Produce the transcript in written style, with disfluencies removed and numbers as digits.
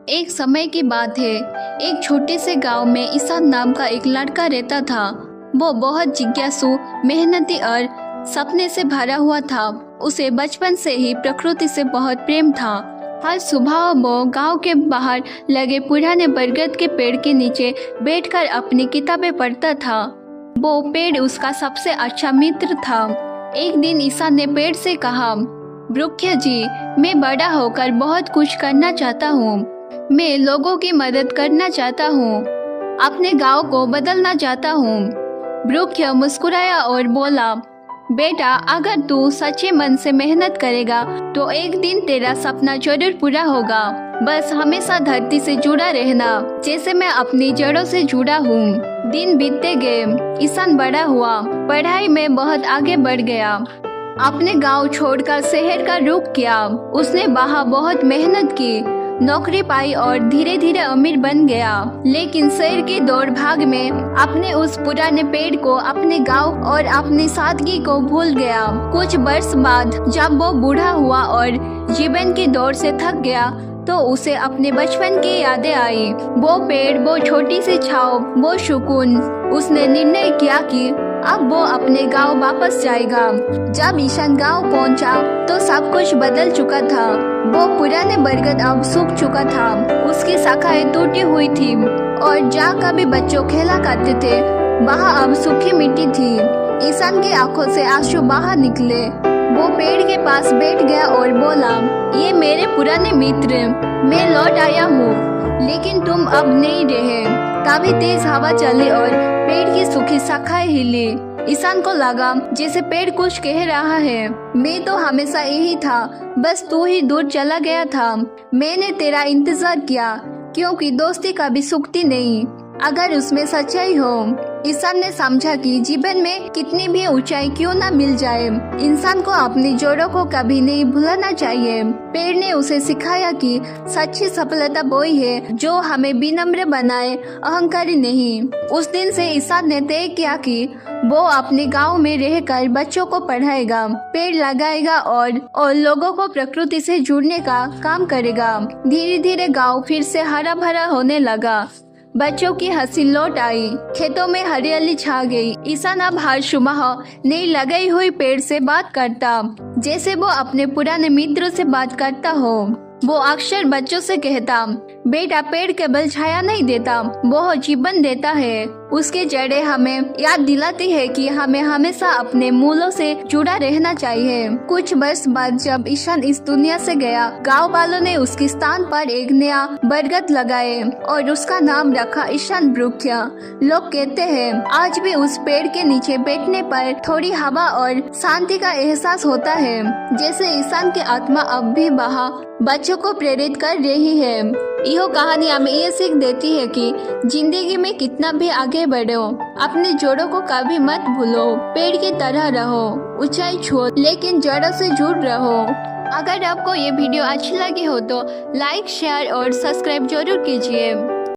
एक समय की बात है। एक छोटे से गांव में ईशान नाम का एक लड़का रहता था। वो बहुत जिज्ञासु, मेहनती और सपने से भरा हुआ था। उसे बचपन से ही प्रकृति से बहुत प्रेम था। हर सुबह वो गांव के बाहर लगे पुराने बरगद के पेड़ के नीचे बैठकर अपनी किताबें पढ़ता था। वो पेड़ उसका सबसे अच्छा मित्र था। एक दिन ईशान ने पेड़ से कहा, वृक्ष जी, मैं बड़ा होकर बहुत कुछ करना चाहता हूँ। मैं लोगों की मदद करना चाहता हूँ, अपने गांव को बदलना चाहता हूँ। वृक्ष मुस्कुराया और बोला, बेटा, अगर तू सच्चे मन से मेहनत करेगा तो एक दिन तेरा सपना जरूर पूरा होगा। बस हमेशा धरती से जुड़ा रहना, जैसे मैं अपनी जड़ों से जुड़ा हूँ। दिन बीतते गए, ईशान बड़ा हुआ, पढ़ाई में बहुत आगे बढ़ गया। अपने गांव छोड़कर शहर का रुख किया। उसने वहाँ बहुत मेहनत की, नौकरी पाई और धीरे धीरे अमीर बन गया। लेकिन शहर के दौड़ भाग में अपने उस पुराने पेड़ को, अपने गांव और अपनी सादगी को भूल गया। कुछ वर्ष बाद जब वो बूढ़ा हुआ और जीवन की दौड़ से थक गया तो उसे अपने बचपन की यादें आई। वो पेड़, वो छोटी सी छांव, वो सुकून। उसने निर्णय किया कि अब वो अपने गांव वापस जाएगा। जब ईशान गांव पहुंचा तो सब कुछ बदल चुका था। वो पुराने बरगद अब सूख चुका था, उसकी शाखाएं टूटी हुई थी और जहाँ कभी बच्चों खेला करते थे वहाँ अब सूखी मिट्टी थी। ईशान की आंखों से आंसू बाहर निकले। वो पेड़ के पास बैठ गया और बोला, ये मेरे पुराने मित्र, मैं लौट आया हूँ, लेकिन तुम अब नहीं रहे। तभी तेज हवा चली और पेड़ की सूखी शाखाएं हिली। ईशान को लगा जैसे पेड़ कुछ कह रहा है, मैं तो हमेशा यही था, बस तू ही दूर चला गया था। मैंने तेरा इंतजार किया, क्योंकि दोस्ती कभी सूखती नहीं अगर उसमें सच्चाई हो। ईशान ने समझा कि जीवन में कितनी भी ऊंचाई क्यों न मिल जाए, इंसान को अपनी जड़ों को कभी नहीं भूलना चाहिए। पेड़ ने उसे सिखाया कि सच्ची सफलता वही है जो हमें विनम्र बनाए, अहंकारी नहीं। उस दिन से ईशान ने तय किया कि वो अपने गांव में रहकर बच्चों को पढ़ाएगा, पेड़ लगाएगा और लोगों को प्रकृति से जुड़ने का काम करेगा। धीरे धीरे गाँव फिर से हरा भरा होने लगा। बच्चों की हंसी लौट आई, खेतों में हरियाली छा गई। ईशान अब हर सुबह नई लगाई हुई पेड़ से बात करता, जैसे वो अपने पुराने मित्रों से बात करता हो। वो अक्सर बच्चों से कहता, बेटा, पेड़ केवल छाया नहीं देता, वो जीवन देता है। उसके जड़ें हमें याद दिलाती है कि हमें हमेशा अपने मूलों से जुड़ा रहना चाहिए। कुछ वर्ष बाद जब ईशान इस दुनिया से गया, गांव वालों ने उसके स्थान पर एक नया बरगद लगाए और उसका नाम रखा ईशान वृक्ष। लोग कहते हैं आज भी उस पेड़ के नीचे बैठने पर थोड़ी हवा और शांति का एहसास होता है, जैसे ईशान की आत्मा अब भी वहाँ बच्चों को प्रेरित कर रही है। यह कहानी हमें ये सीख देती है कि जिंदगी में कितना भी आगे बढ़ो, अपने जड़ों को कभी मत भूलो। पेड़ की तरह रहो, ऊंचाई छुओ लेकिन जड़ों से जुड़ रहो। अगर आपको ये वीडियो अच्छी लगी हो तो लाइक, शेयर और सब्सक्राइब जरूर कीजिए।